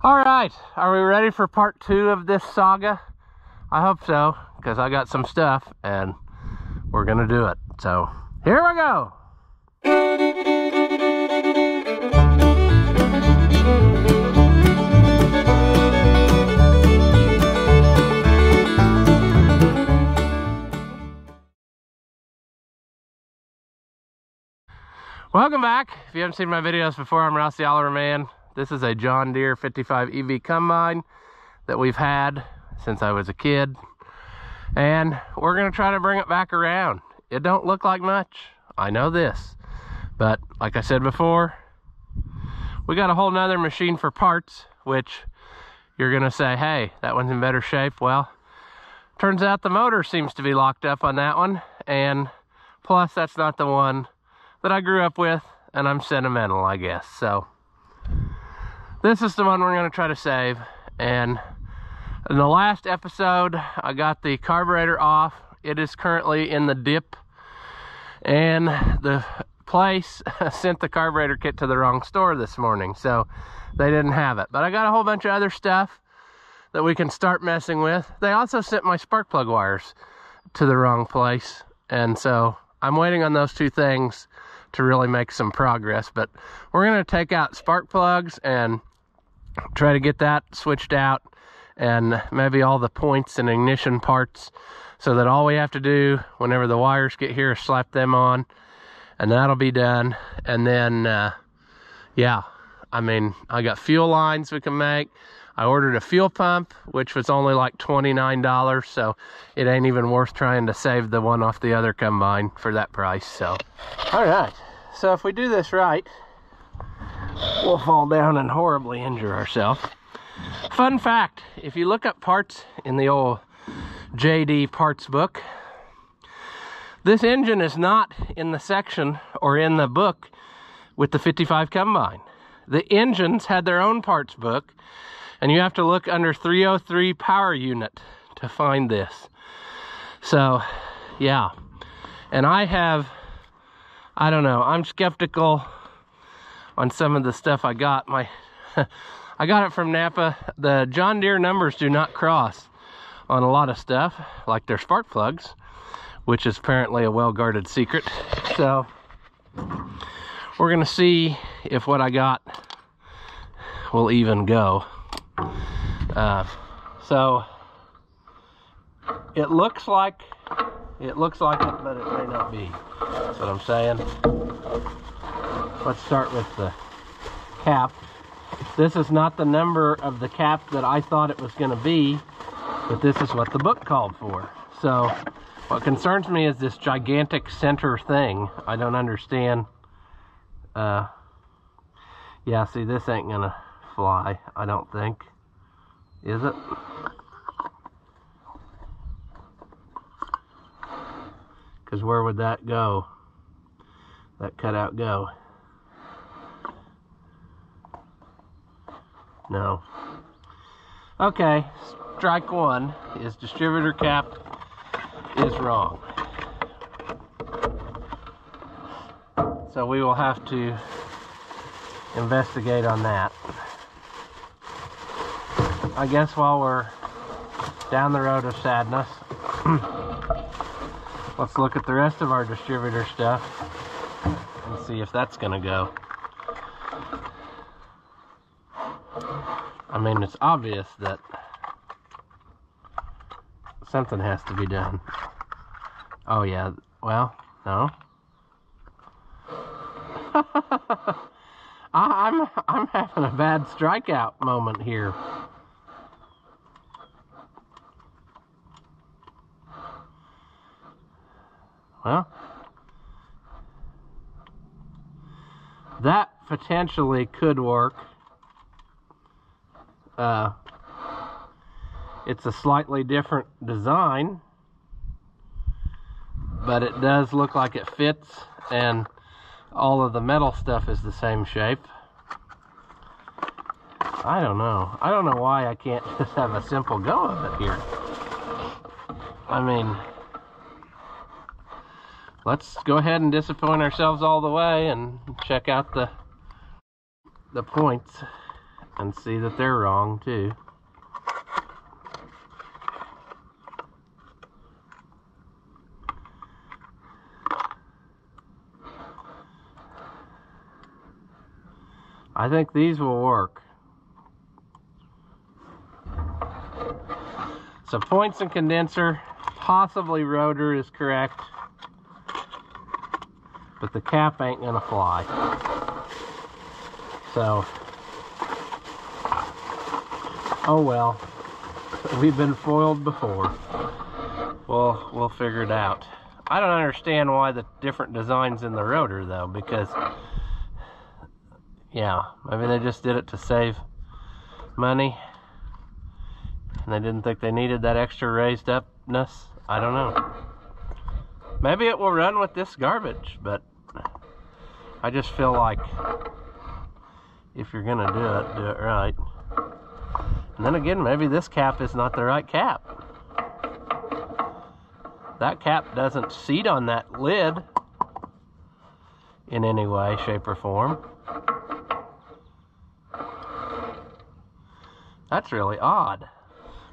All right, are we ready for part 2 of this saga? I hope so, because I got some stuff and we're gonna do it. So here we go. Welcome back. If you haven't seen my videos before, I'm Ross the Oliver Man. This is a John Deere 55 EV combine that we've had since I was a kid. And we're gonna try to bring it back around. It don't look like much, I know this. But like I said before, we got a whole nother machine for parts, which you're gonna say, hey, that one's in better shape. Well, turns out the motor seems to be locked up on that one. And plus that's not the one that I grew up with, and I'm sentimental, I guess. So this is the one we're going to try to save. And in the last episode, I got the carburetor off. It is currently in the dip, and the place sent the carburetor kit to the wrong store this morning, so they didn't have it. But I got a whole bunch of other stuff that we can start messing with. They also sent my spark plug wires to the wrong place, and so I'm waiting on those two things to really make some progress. But we're going to take out spark plugs and try to get that switched out, and maybe all the points and ignition parts, so that all we have to do whenever the wires get here is slap them on, and that'll be done. And then yeah, I mean, I got fuel lines we can make. I ordered a fuel pump, which was only like $29, so it ain't even worth trying to save the one off the other combine for that price. So all right, so if we do this right, we'll fall down and horribly injure ourselves. Fun fact, if you look up parts in the old JD parts book, this engine is not in the section or in the book with the 55 combine. The engines had their own parts book, and you have to look under 303 power unit to find this. So yeah, and I don't know, I'm skeptical on some of the stuff I got. I got it from Napa. The John Deere numbers do not cross on a lot of stuff, like their spark plugs, which is apparently a well-guarded secret. So we're gonna see if what I got will even go. So it looks like it, but it may not be. That's what I'm saying. Let's start with the cap. This is not the number of the cap that I thought it was going to be, but this is what the book called for. So what concerns me is this gigantic center thing. I don't understand. Yeah, see, this ain't gonna fly, I don't think. Is it? Because where would that go? That cutout go? No. Okay, strike one is distributor cap is wrong. So we will have to investigate on that. I guess while we're down the road of sadness, let's look at the rest of our distributor stuff and see if that's gonna go. I mean, it's obvious that something has to be done. Oh yeah, well, no. I'm having a bad strikeout moment here. Well, that potentially could work. It's a slightly different design, but it does look like it fits, and all of the metal stuff is the same shape. I don't know. I don't know why I can't just have a simple go of it here. I mean, let's go ahead and disappoint ourselves all the way and check out the points. and see that they're wrong too. I think these will work. So points and condenser, possibly rotor is correct, but the cap ain't gonna fly. So, oh well, we've been foiled before. We'll figure it out. I don't understand why the different designs in the rotor though, because yeah, maybe they just did it to save money and they didn't think they needed that extra raised upness. I don't know. Maybe it will run with this garbage, but I just feel like if you're gonna do it right. And then again, maybe this cap is not the right cap. That cap doesn't seat on that lid in any way, shape, or form. That's really odd.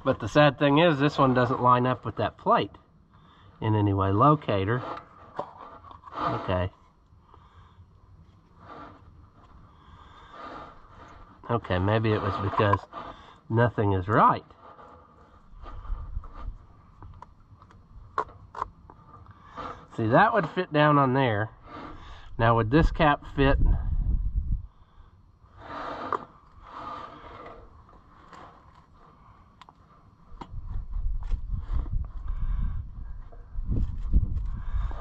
But the sad thing is, this one doesn't line up with that plate in any way. Locator. Okay. Okay, maybe it was because nothing is right. See, that would fit down on there. Now, would this cap fit?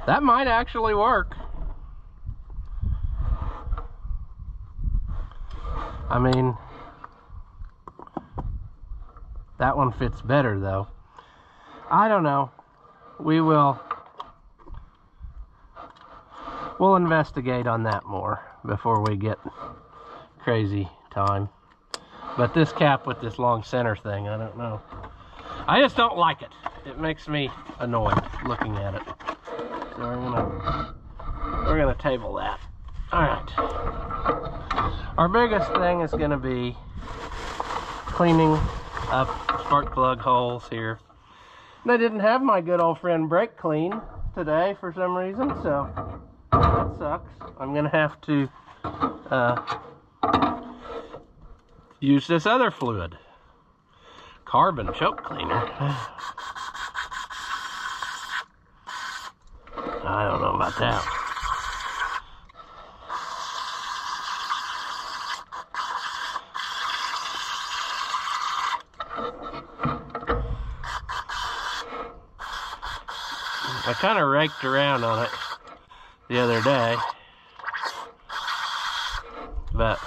That might actually work. I mean, that one fits better though. I don't know. We'll investigate on that more before we get crazy time. But this cap with this long center thing, I don't know. I just don't like it. It makes me annoyed looking at it. So we're gonna table that. All right. Our biggest thing is gonna be cleaning up spark plug holes here. And I didn't have my good old friend brake clean today for some reason, so that sucks. I'm gonna have to use this other fluid, carbon choke cleaner. I don't know about that. I kind of raked around on it the other day, but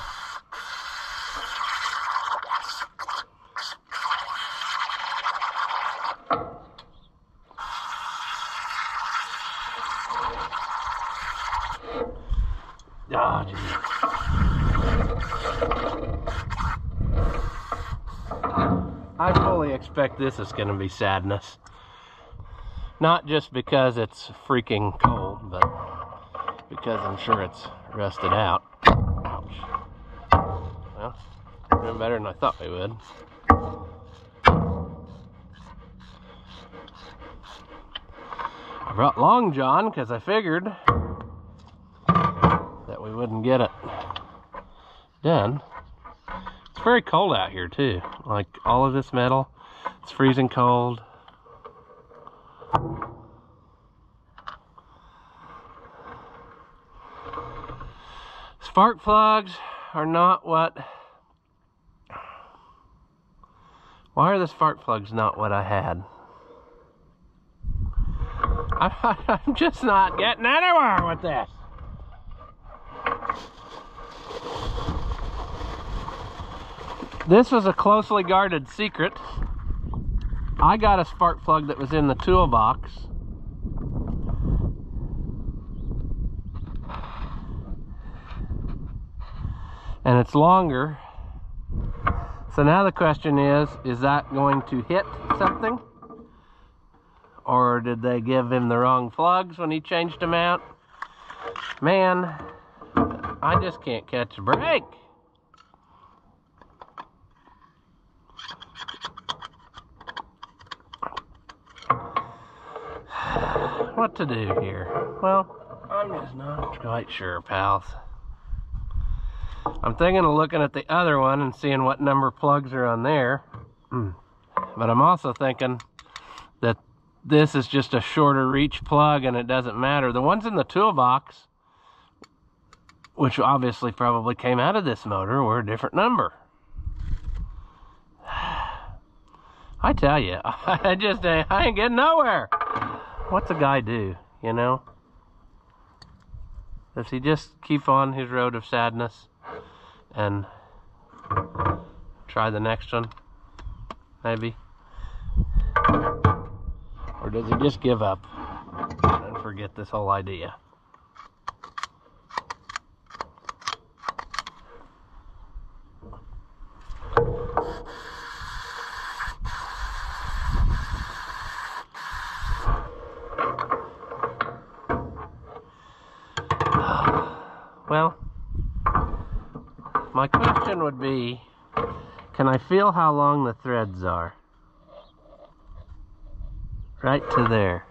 oh, geez. I fully expect this is going to be sadness. Not just because it's freaking cold, but because I'm sure it's rusted out. Ouch. Well, doing better than I thought we would. I brought Long John because I figured that we wouldn't get it done. It's very cold out here too. Like all of this metal, it's freezing cold. Spark plugs are not what... Why are the spark plugs not what I had? I'm just not getting anywhere with this. This was a closely guarded secret. I got a spark plug that was in the toolbox. And it's longer. So now the question is that going to hit something? Or did they give him the wrong plugs when he changed them out? Man, I just can't catch a break. what to do here. Well, I'm just not quite sure, pals. I'm thinking of looking at the other one and seeing what number plugs are on there. But I'm also thinking that this is just a shorter reach plug and it doesn't matter. The ones in the toolbox, which obviously probably came out of this motor, were a different number. I tell you, I ain't getting nowhere. What's a guy do, you know? Does he just keep on his road of sadness and try the next one, maybe? Or does he just give up and forget this whole idea? Well, my question would be, can I feel how long the threads are? Right to there.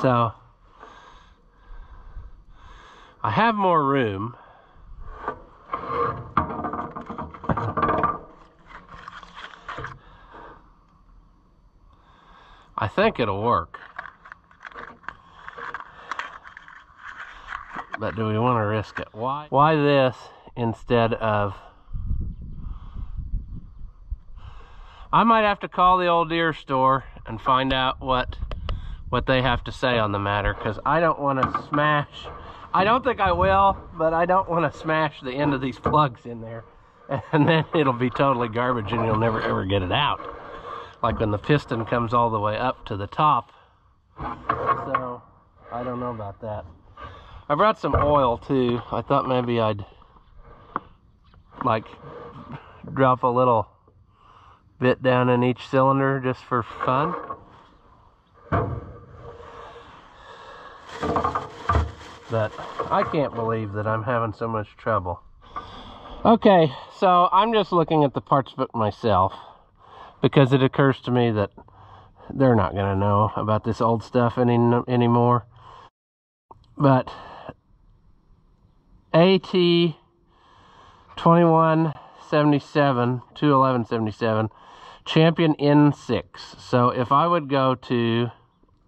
So, I have more room. I think it'll work. But do we want to risk it? Why this instead of... I might have to call the old Deere store and find out what they have to say on the matter, because I don't want to smash... I don't think I will, but I don't want to smash the end of these plugs in there. And then it'll be totally garbage and you'll never ever get it out. Like when the piston comes all the way up to the top. So, I don't know about that. I brought some oil too. I thought maybe I'd like drop a little bit down in each cylinder just for fun. But I can't believe that I'm having so much trouble. Okay, so I'm just looking at the parts book myself, because it occurs to me that they're not going to know about this old stuff anymore. But AT 2177, 21177, Champion N6. So if I would go to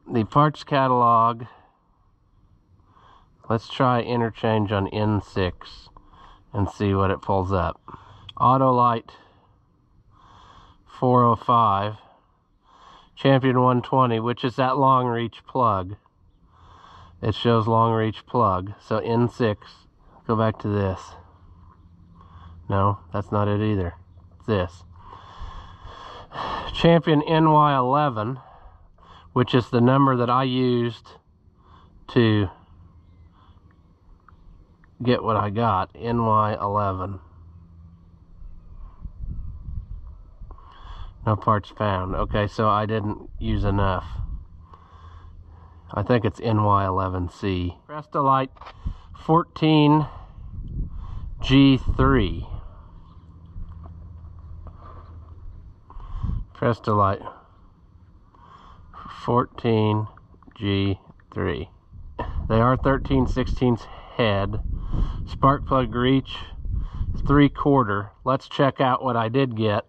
the parts catalog, let's try interchange on N6 and see what it pulls up. Autolite 405, Champion 120, which is that long reach plug. It shows long reach plug. So N6, go back to this. No, that's not it either. It's this. Champion NY11, which is the number that I used to get what I got, NY11. No parts found. Okay, so I didn't use enough. I think it's NY11C. Prestolite 14G3. Prestolite 14G3. They are 13/16 head. Spark plug reach 3/4. Let's check out what I did get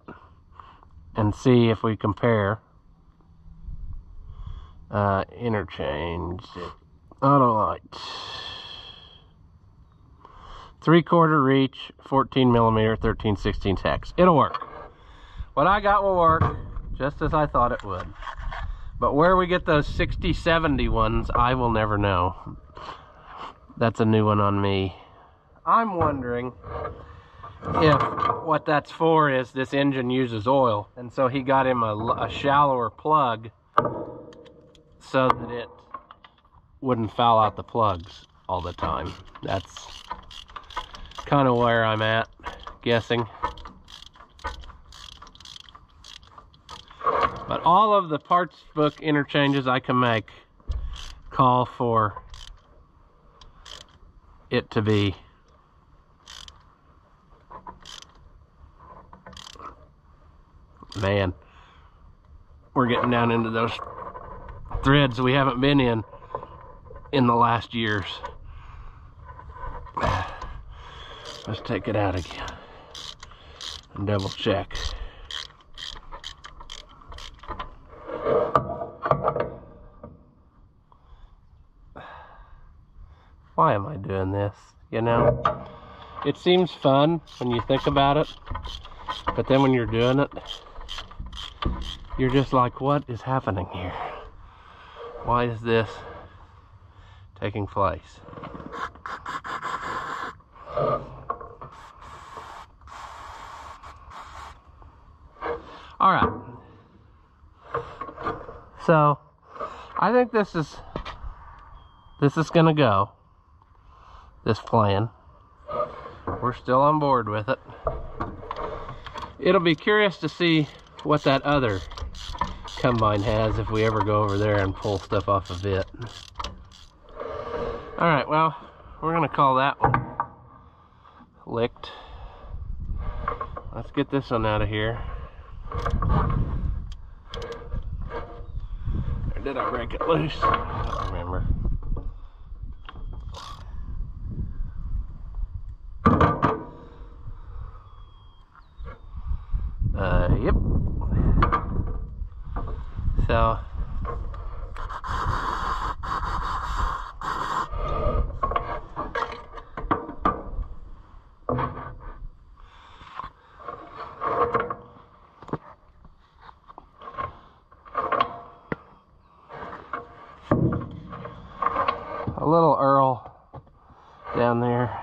and see if we compare. Interchange. Autolite. 3/4 reach, 14mm, 13/16 hex. It'll work. What I got will work, just as I thought it would. But where we get those 60/70 ones, I will never know. That's a new one on me. I'm wondering if what that's for is this engine uses oil, and so he got him a shallower plug so that it wouldn't foul out the plugs all the time. That's kind of where I'm at, guessing. But all of the parts book interchanges I can make call for it to be Man, we're getting down into those threads we haven't been in the last years. Let's take it out again and double check. Why am I doing this? You know, it seems fun when you think about it, but then when you're doing it, you're just like, what is happening here? Why is this taking place? All right. So, I think this is gonna go. This plan. We're still on board with it. It'll be curious to see what that other combine has if we ever go over there and pull stuff off of it. All right, well, we're gonna call that one licked. Let's get this one out of here. Or did I break it loose? I don't remember. Yep. So a little Earl down there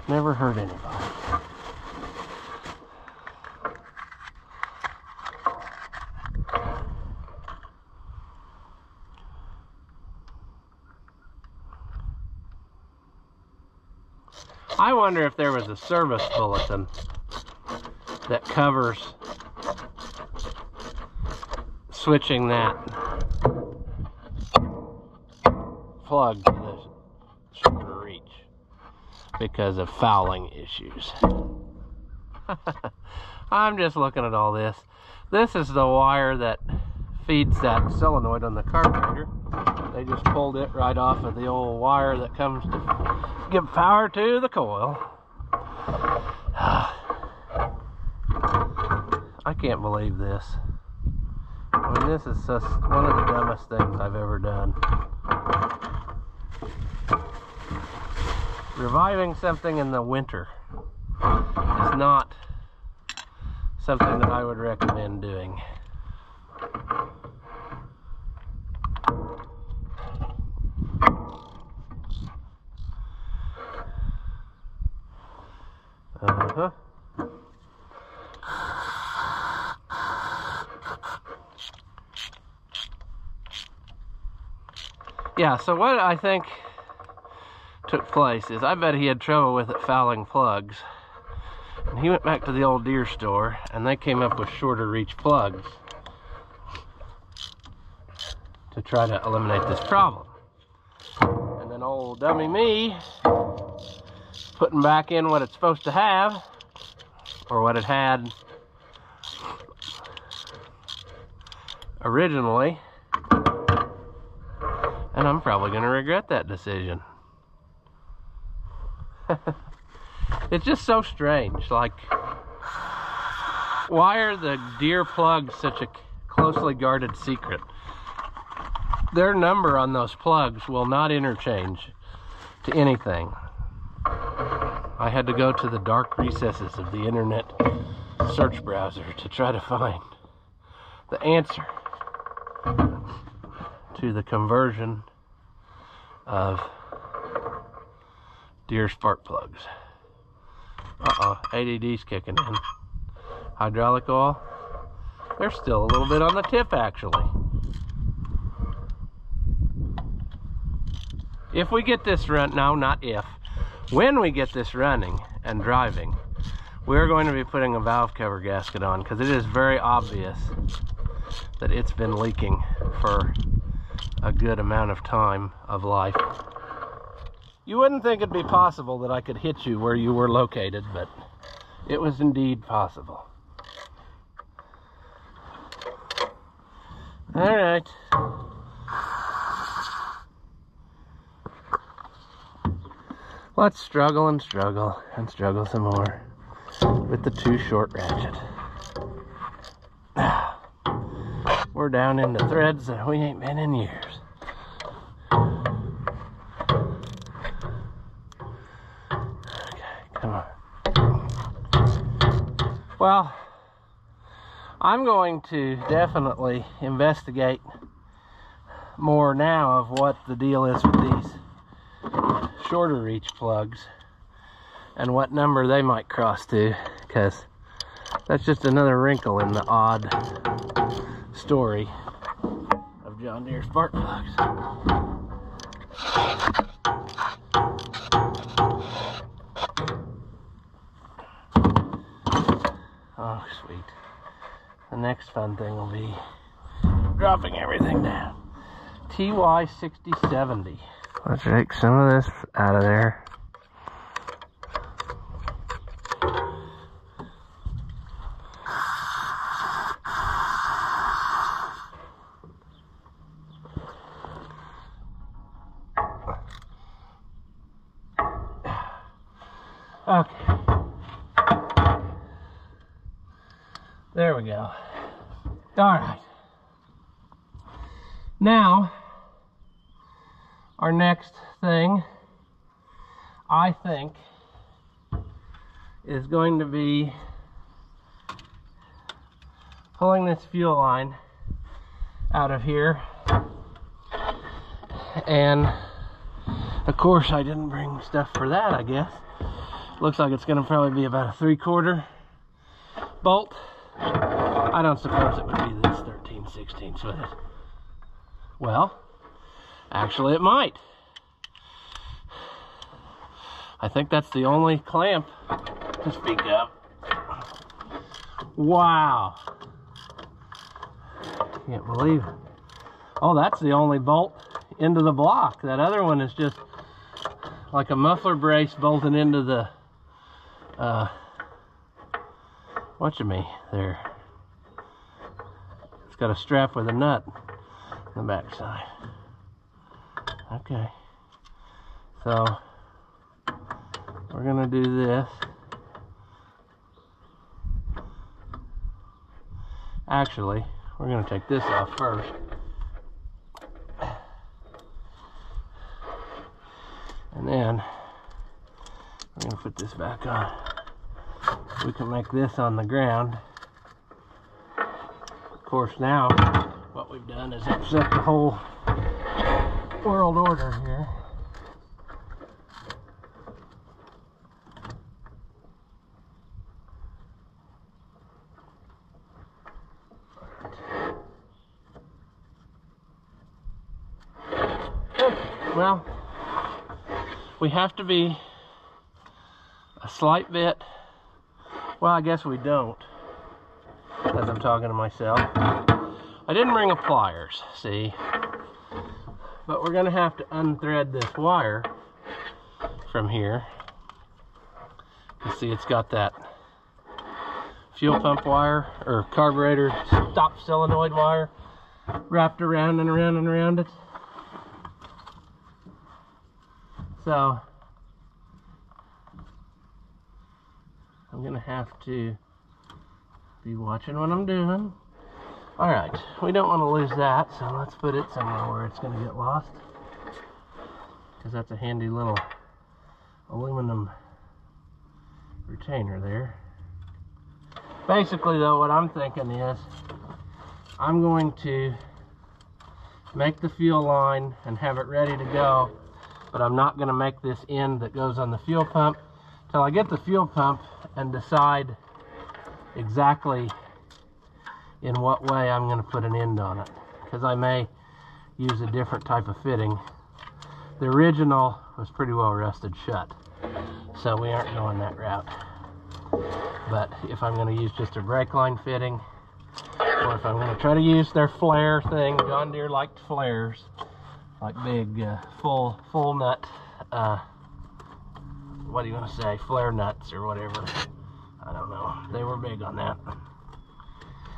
never hurt anybody. I wonder if there was a service bulletin that covers switching that plug to the shorter reach because of fouling issues. I'm just looking at all this. This is the wire that feeds that solenoid on the carburetor. They just pulled it right off of the old wire that comes to give power to the coil. I can't believe this. I mean, this is just one of the dumbest things I've ever done. Reviving something in the winter is not something that I would recommend doing. Uh-huh. Yeah, so what I think took place is I bet he had trouble with it fouling plugs. And he went back to the old Deere store and they came up with shorter reach plugs to try to eliminate this problem. And then old dummy me putting back in what it's supposed to have, or what it had originally, and I'm probably going to regret that decision. It's just so strange. Like, why are the Deere plugs such a closely guarded secret? Their number on those plugs will not interchange to anything. I had to go to the dark recesses of the internet search browser to try to find the answer to the conversion of Deere spark plugs. ADD's kicking in. Hydraulic oil. There's still a little bit on the tip, actually. If we get this run, no, not if. When we get this running and driving, we're going to be putting a valve cover gasket on because it is very obvious that it's been leaking for a good amount of time of life. You wouldn't think it'd be possible that I could hit you where you were located, but it was indeed possible. All right. Let's struggle and struggle and struggle some more with the too short ratchet. We're down into threads that we ain't been in years. Okay, come on. Well, I'm going to definitely investigate more now of what the deal is with these shorter reach plugs and what number they might cross to, because that's just another wrinkle in the odd story of John Deere spark plugs. Oh, sweet. The next fun thing will be dropping everything down. TY 6070. Let's take some of this out of there. Okay. There we go. All right. Now, our next thing, I think, is going to be pulling this fuel line out of here. And, of course, I didn't bring stuff for that, I guess. Looks like it's going to probably be about a 3/4 bolt. I don't suppose it would be this 13/16 with it. Well, actually it might. I think that's the only clamp to speak of. Wow. Can't believe it. Oh, that's the only bolt into the block. That other one is just like a muffler brace bolted into the whatchamee there. It's got a strap with a nut on the back side. Okay, so we're gonna do this. Actually, we're gonna take this off first. And then we're gonna put this back on. We can make this on the ground. Of course, now what we've done is upset the whole world order here. Okay, well, we have to be a slight bit, well, I guess we don't, as I'm talking to myself. I didn't bring a pliers, see, but we're gonna have to unthread this wire from here. You can see it's got that fuel pump wire or carburetor stop solenoid wire wrapped around and around and around it. So I'm gonna have to be watching what I'm doing. All right, we don't want to lose that, so let's put it somewhere where it's gonna get lost, because that's a handy little aluminum retainer there. Basically though, what I'm thinking is I'm going to make the fuel line and have it ready to go, but I'm not going to make this end that goes on the fuel pump till I get the fuel pump and decide exactly in what way I'm going to put an end on it, because I may use a different type of fitting. The original was pretty well rusted shut, so we aren't going that route. But if I'm going to use just a brake line fitting, or if I'm going to try to use their flare thing, John Deere liked flares, like big full nut, what do you want to say, flare nuts or whatever. I don't know, they were big on that.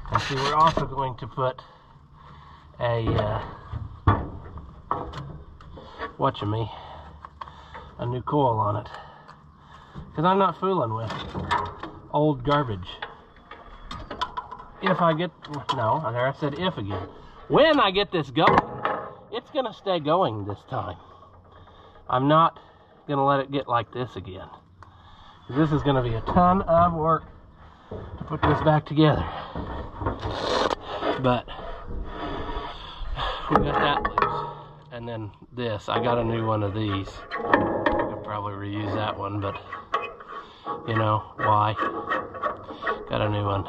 And see, we're also going to put a new coil on it, because I'm not fooling with old garbage. If I get, no, there I said if again. When I get this going, it's gonna stay going this time. I'm not gonna let it get like this again. This is gonna be a ton of work to put this back together. But we got that loose. And then this, I got a new one of these. I could probably reuse that one, but you know, why? Got a new one.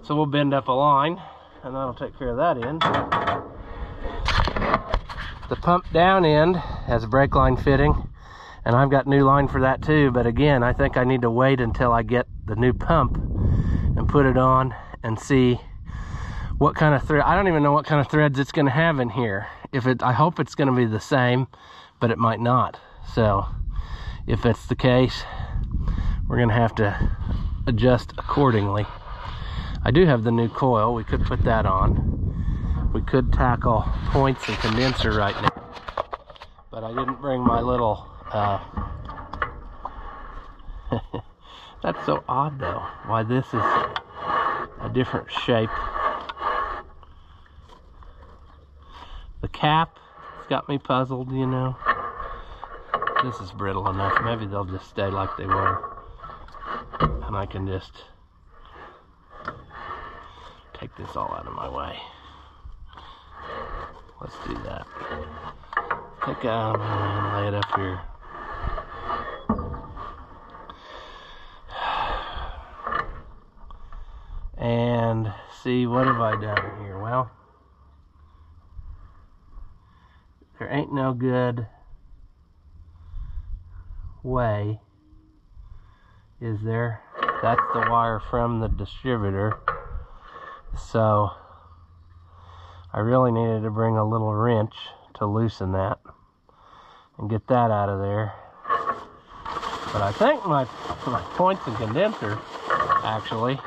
So we'll bend up a line, and that'll take care of that end. The pump down end has a brake line fitting, and I've got new line for that too, but again, I think I need to wait until I get the new pump and put it on and see what kind of thread. I don't even know what kind of threads it's going to have in here. I hope it's going to be the same, but it might not. So if it's the case, we're going to have to adjust accordingly. I do have the new coil. We could put that on. We could tackle points and condenser right now, but I didn't bring my little that's so odd though, why this is a different shape. The cap has got me puzzled, you know. This is brittle enough. Maybe they'll just stay like they were, and I can just take this all out of my way. Let's do that. Take it out and lay it up here. And see, what have I done here? Well, there ain't no good way, is there? That's the wire from the distributor. So I really needed to bring a little wrench to loosen that and get that out of there. But I think my points and condenser actually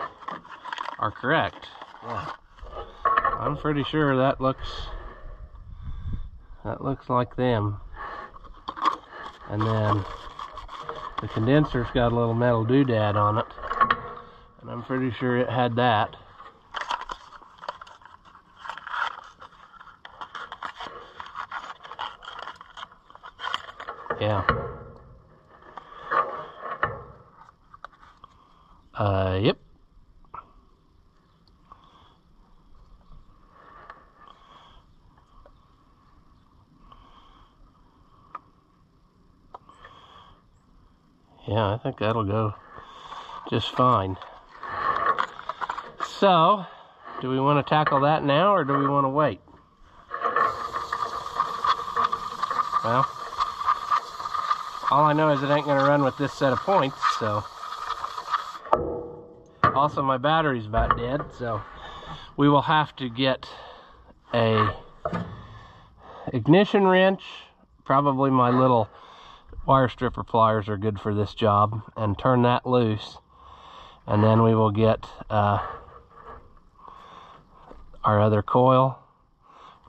are correct. Yeah. I'm pretty sure that looks like them. And then the condenser's got a little metal doodad on it, and I'm pretty sure it had that. Yeah. Yep. Yeah, I think that'll go just fine. So, do we want to tackle that now, or do we want to wait? Well, all I know is it ain't going to run with this set of points, so. Also, my battery's about dead, so we will have to get a ignition wrench. Probably my little wire stripper pliers are good for this job, and turn that loose, and then we will get our other coil.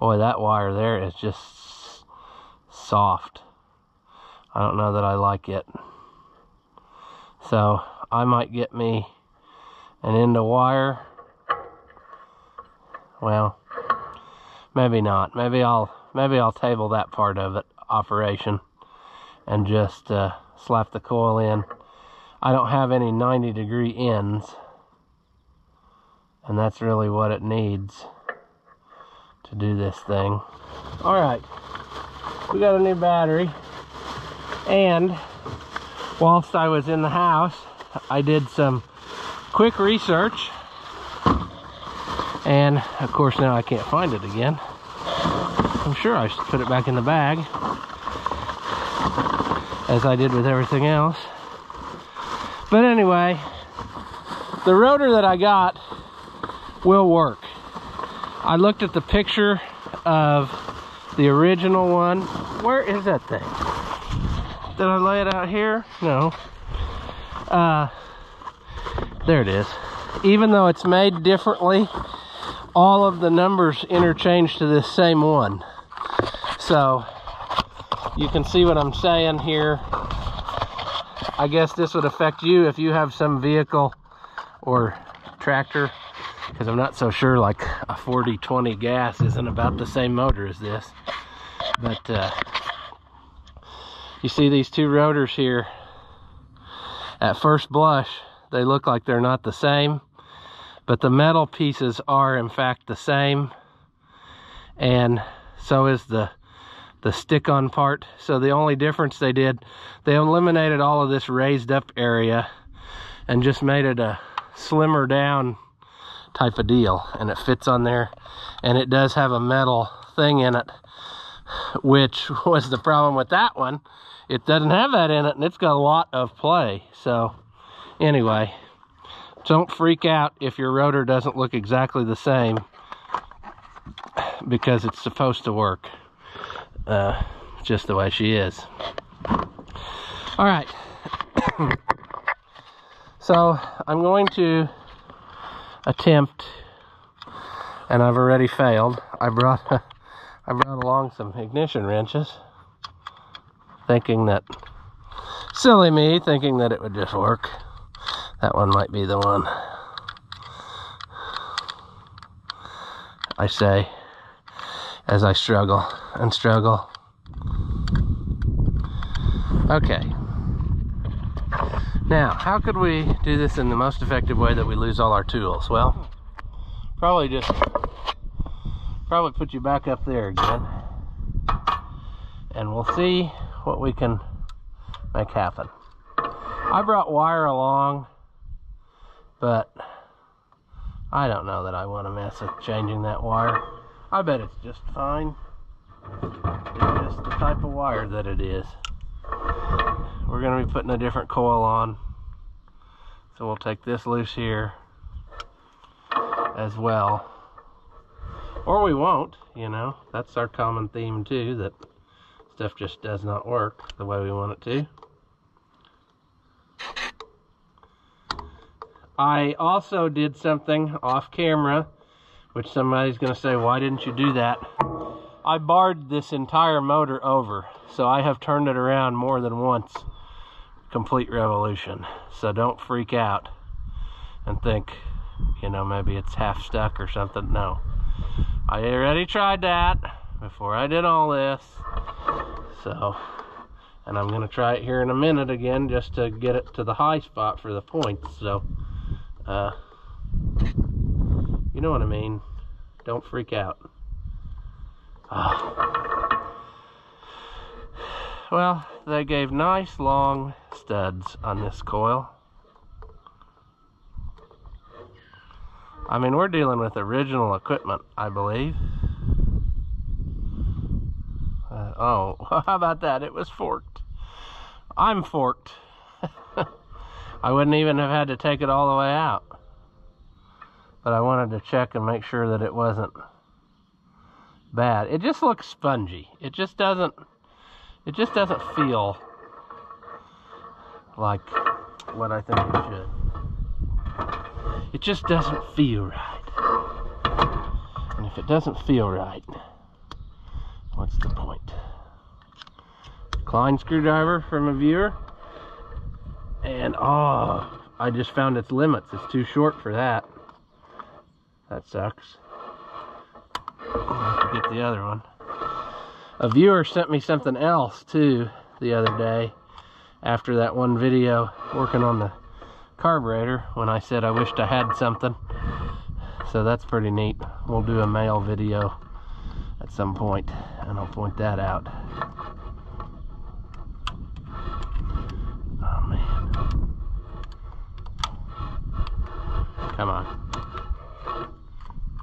Boy, that wire there is just soft. I don't know that I like it. So I might get me an end of wire. Well, maybe not. Maybe I'll table that part of it, operation, and just slap the coil in. I don't have any 90-degree ends, and that's really what it needs to do this thing. All right, we got a new battery, and whilst I was in the house, I did some quick research, and of course now I can't find it again. I'm sure I should put it back in the bag, as I did with everything else. But anyway, the rotor that I got will work. I looked at the picture of the original one. Where is that thing? Did I lay it out here? No. There it is. Even though it's made differently, all of the numbers interchanged to this same one. So you can see what I'm saying here. I guess this would affect you if you have some vehicle or tractor, because I'm not so sure, like a 40-20 gas isn't about the same motor as this. But you see these two rotors here, at first blush they look like they're not the same, but the metal pieces are in fact the same, and so is the stick-on part. So the only difference they did, they eliminated all of this raised up area and just made it a slimmer down type of deal, and it fits on there, and it does have a metal thing in it, which was the problem with that one. It doesn't have that in it, and it's got a lot of play. So anyway, don't freak out if your rotor doesn't look exactly the same, because it's supposed to work just the way she is. All right. So I'm going to attempt, and I've already failed. I brought along some ignition wrenches, thinking that, silly me, thinking that it would just work. That one might be the one. I say, as I struggle and struggle. Okay. Now, how could we do this in the most effective way that we lose all our tools? Well, probably put you back up there again, and we'll see what we can make happen. I brought wire along, but I don't know that I want to mess with changing that wire. I bet it's just fine. It's just the type of wire that it is. We're going to be putting a different coil on, so we'll take this loose here as well. Or we won't, you know. That's our common theme too, that stuff just does not work the way we want it to. I also did something off camera, which somebody's going to say, why didn't you do that? I barred this entire motor over, so I have turned it around more than once. Complete revolution. So don't freak out and think, you know, maybe it's half stuck or something. No. I already tried that before I did all this. So, and I'm going to try it here in a minute again just to get it to the high spot for the points. So, you know what I mean. Don't freak out. Oh. Well, they gave nice long studs on this coil. I mean, we're dealing with original equipment, I believe. Oh, how about that? It was forked. I'm forked. I wouldn't even have had to take it all the way out. But I wanted to check and make sure that it wasn't bad. It just looks spongy. It just doesn't feel like what I think it should. It just doesn't feel right. And if it doesn't feel right, what's the point? Klein screwdriver from a viewer. And oh, I just found its limits. It's too short for that. That sucks. I'll have to get the other one. A viewer sent me something else too the other day after that one video working on the carburetor, when I said I wished I had something. So that's pretty neat. We'll do a mail video at some point and I'll point that out. Oh man. Come on.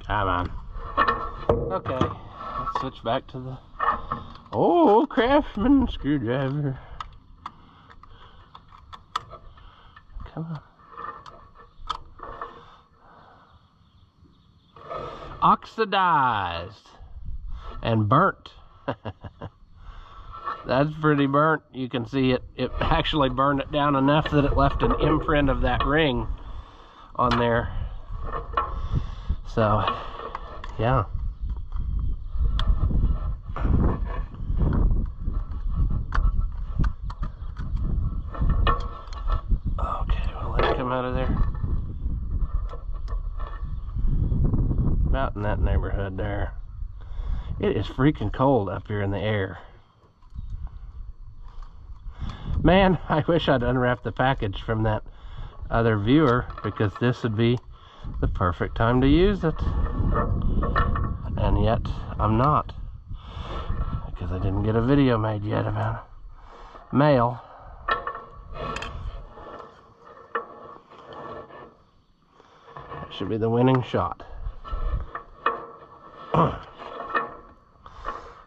Come on. Okay, let's switch back to the Craftsman screwdriver. Come on. Oxidized and burnt. That's pretty burnt. You can see it actually burned it down enough that it left an imprint of that ring on there. So Yeah. Okay, we'll let it come out of there. About in that neighborhood there. It is freaking cold up here in the air. Man, I wish I'd unwrapped the package from that other viewer, because this would be the perfect time to use it. And yet, I'm not. Because I didn't get a video made yet about mail. That should be the winning shot.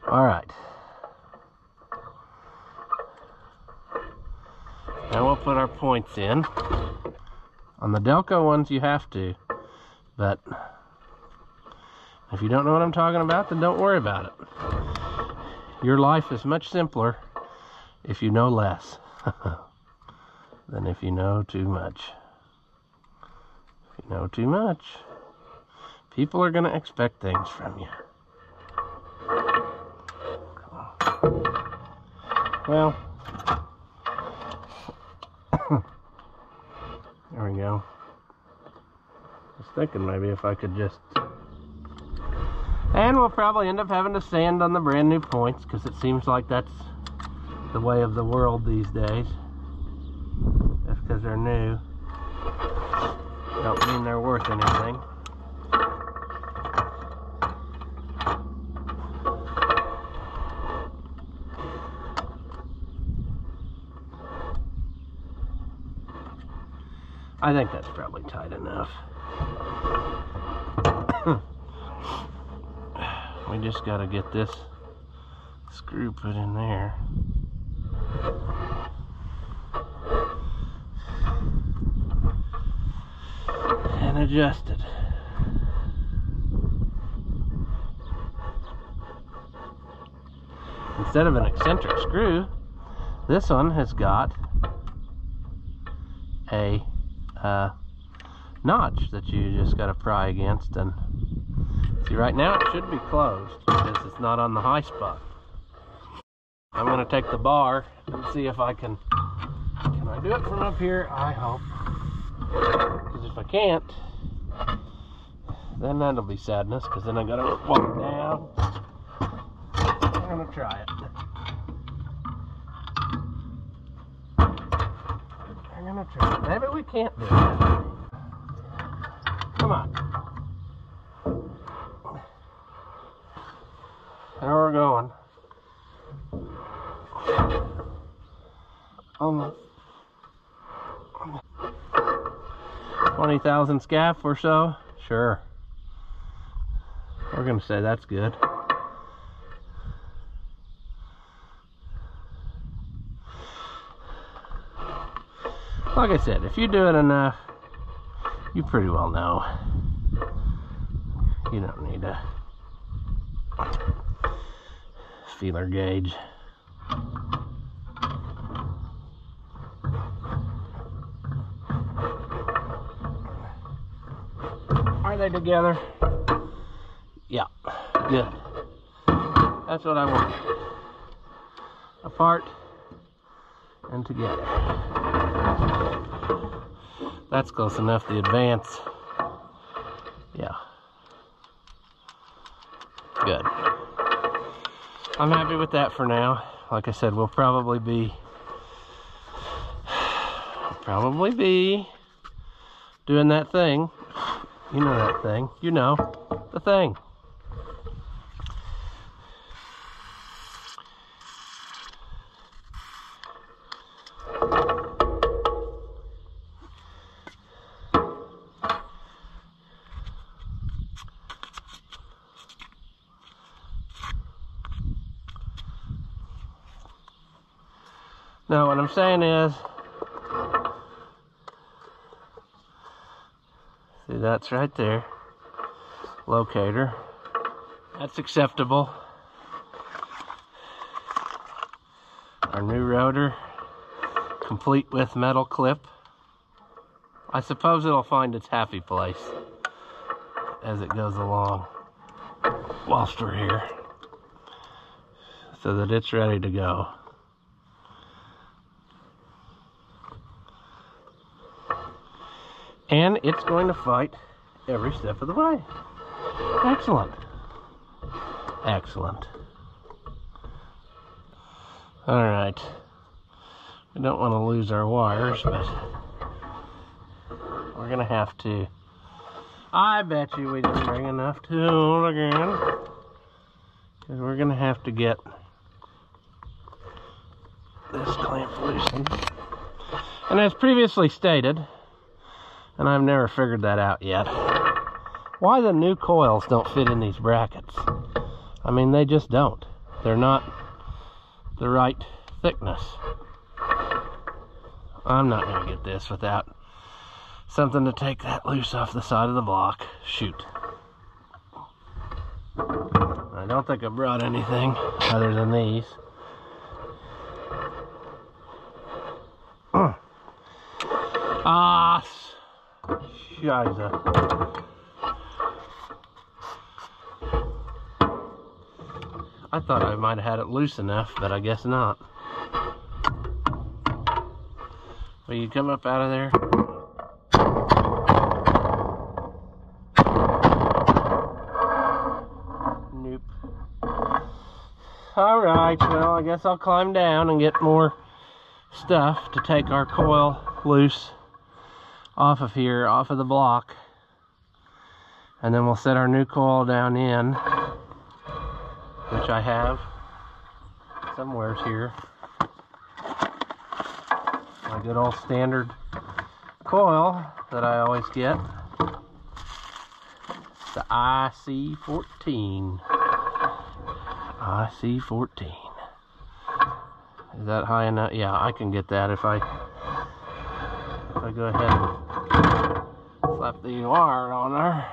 Alright. Now we'll put our points in. On the Delco ones you have to, but if you don't know what I'm talking about, then don't worry about it. Your life is much simpler if you know less than if you know too much. If you know too much, people are going to expect things from you. Well, there we go. I was thinking maybe if I could just... And we'll probably end up having to sand on the brand new points, because it seems like that's the way of the world these days. Just because they're new don't mean they're worth anything. I think that's probably tight enough. We just got to get this screw put in there. And adjusted. Instead of an eccentric screw, this one has got a notch that you just got to pry against. And see, right now it should be closed because it's not on the high spot. I'm going to take the bar and see if I can I do it from up here? I hope. Because if I can't, then that'll be sadness, because then I got to walk down. I'm going to try it. I'm going to try it. Maybe we can't do it. Come on. There we're going. 20,000 scaff or so? Sure. We're going to say that's good. Like I said, if you do it enough, you pretty well know. You don't need a feeler gauge. Are they together? Yeah, good. That's what I want. Apart and together. That's close enough, the advance. Yeah. Good. I'm happy with that for now. Like I said, we'll probably be doing that thing. You know that thing. You know the thing. Now, what I'm saying is, see, that's right there, locator. That's acceptable. Our new rotor, complete with metal clip. I suppose it'll find its happy place as it goes along. whilst we're here, so that it's ready to go. And it's going to fight every step of the way. Excellent. Excellent. Alright. We don't want to lose our wires, but we're going to have to. I bet you we didn't bring enough tool again, because we're going to have to get this clamp loosened. And as previously stated, and I've never figured that out yet, why the new coils don't fit in these brackets. I mean, they just don't. They're not the right thickness. I'm not going to get this without something to take that loose off the side of the block. Shoot. I don't think I brought anything other than these. Ah, shiza. I thought I might have had it loose enough, but I guess not. Will you come up out of there? Nope. Alright, well, I guess I'll climb down and get more stuff to take our coil loose off of here, off of the block. And then we'll set our new coil down in, which I have somewheres here. My good old standard coil that I always get. The IC14. IC14. Is that high enough? Yeah, I can get that if I go ahead and slap the wire on there.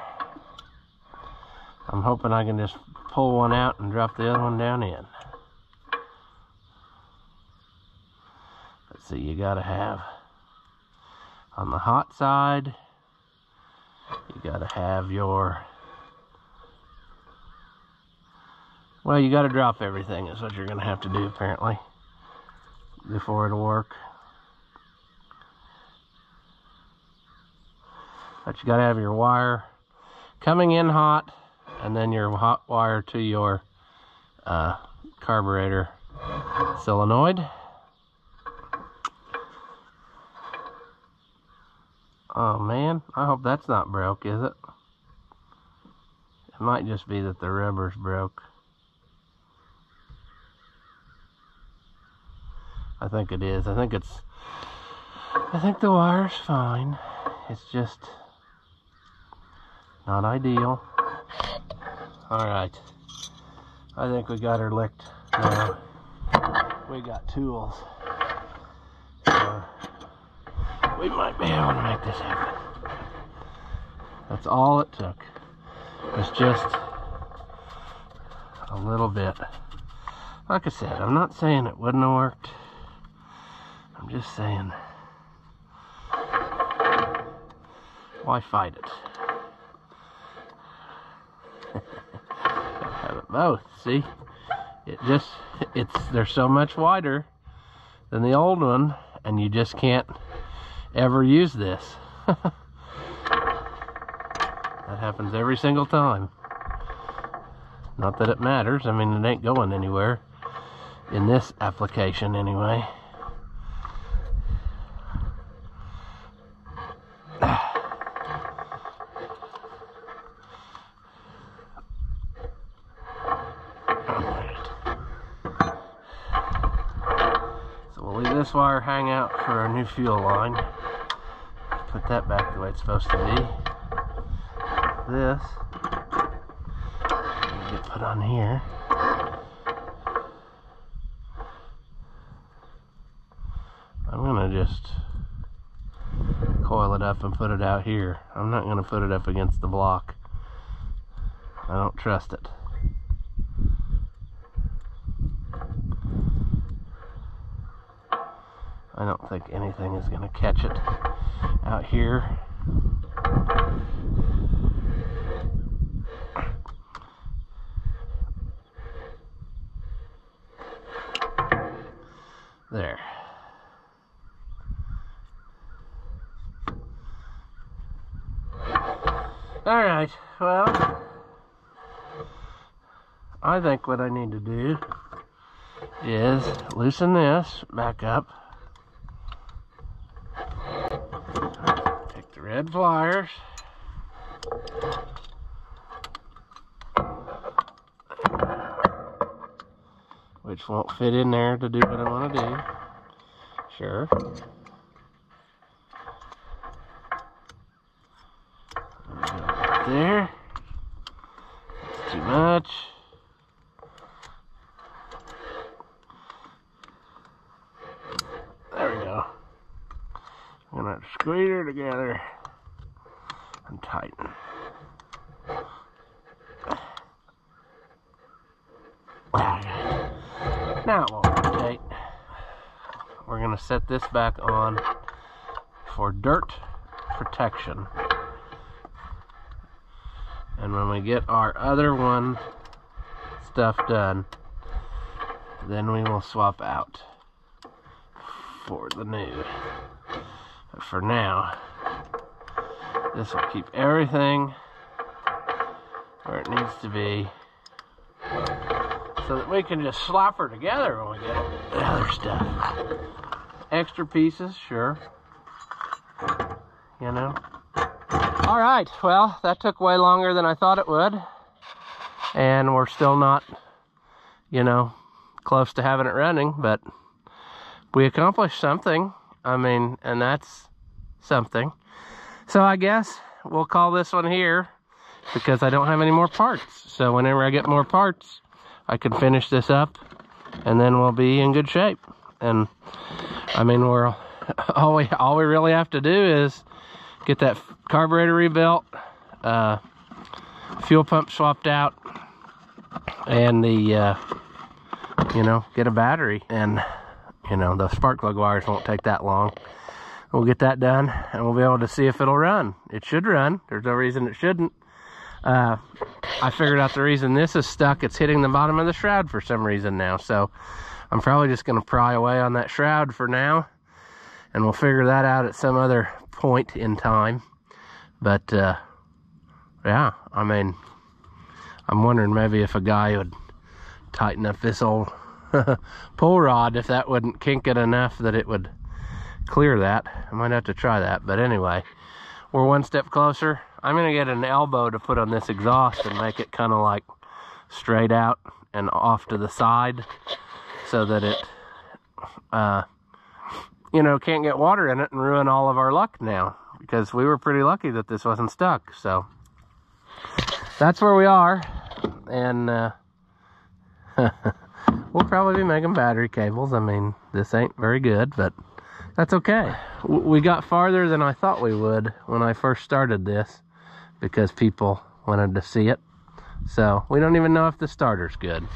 I'm hoping I can just pull one out and drop the other one down in. Let's see, you gotta have, on the hot side, you gotta have your, well, you gotta drop everything is what you're gonna have to do apparently before it'll work. But you gotta have your wire coming in hot, and then your hot wire to your carburetor solenoid. Oh man, I hope that's not broke, is it? It might just be that the rubber's broke. I think it is. I think the wire's fine. It's just not ideal. Alright, I think we got her licked now. We got tools. So we might be able to make this happen. That's all it took. It's just a little bit. Like I said, I'm not saying it wouldn't have worked. I'm just saying, why fight it? Have it both, see? They're so much wider than the old one, and you just can't ever use this. That happens every single time. Not that it matters. I mean, it ain't going anywhere in this application anyway. This wire hang out for our new fuel line. Put that back the way it's supposed to be. This get put on here. I'm gonna just coil it up and put it out here. I'm not gonna put it up against the block. I don't trust it. I don't think anything is going to catch it out here. There. All right, well, I think what I need to do is loosen this back up. Take the red pliers. Which won't fit in there to do what I want to do. Sure. There. That's too much. There we go. I'm gonna squeeze her together and tighten. Now it won't rotate. We're gonna set this back on for dirt protection. And when we get our other one stuff done, then we will swap out for the new. But for now, this will keep everything where it needs to be, so that we can just slap her together when we get the other stuff. Extra pieces, sure. You know. All right, well, that took way longer than I thought it would. And we're still not, you know, close to having it running, but we accomplished something. I mean, and that's something. So I guess we'll call this one here, because I don't have any more parts. So whenever I get more parts, I can finish this up, and then we'll be in good shape. And I mean, all we really have to do is get that carburetor rebuilt, fuel pump swapped out, and the you know, get a battery. And you know, the spark plug wires won't take that long. We'll get that done, and we'll be able to see if it'll run. It should run. There's no reason it shouldn't. I figured out the reason this is stuck. It's hitting the bottom of the shroud for some reason now. So I'm probably just going to pry away on that shroud for now, and we'll figure that out at some other point in time. But yeah, I mean, I'm wondering maybe if a guy would tighten up this old pull rod, if that wouldn't kink it enough that it would clear that. I might have to try that. But anyway, we're one step closer. I'm gonna get an elbow to put on this exhaust and make it kind of like straight out and off to the side, so that it you know, can't get water in it and ruin all of our luck now, because we were pretty lucky that this wasn't stuck. So that's where we are. And we'll probably be making battery cables. I mean, this ain't very good, but that's okay. We got farther than I thought we would when I first started this, because people wanted to see it. So we don't even know if the starter's good.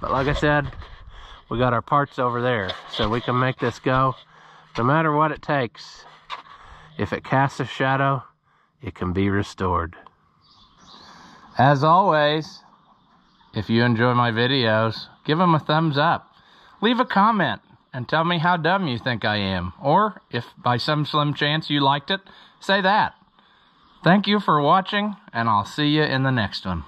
But like I said, we got our parts over there, so we can make this go no matter what it takes. If it casts a shadow, it can be restored. As always, if you enjoy my videos, give them a thumbs up. Leave a comment and tell me how dumb you think I am. Or if by some slim chance you liked it, say that. Thank you for watching, and I'll see you in the next one.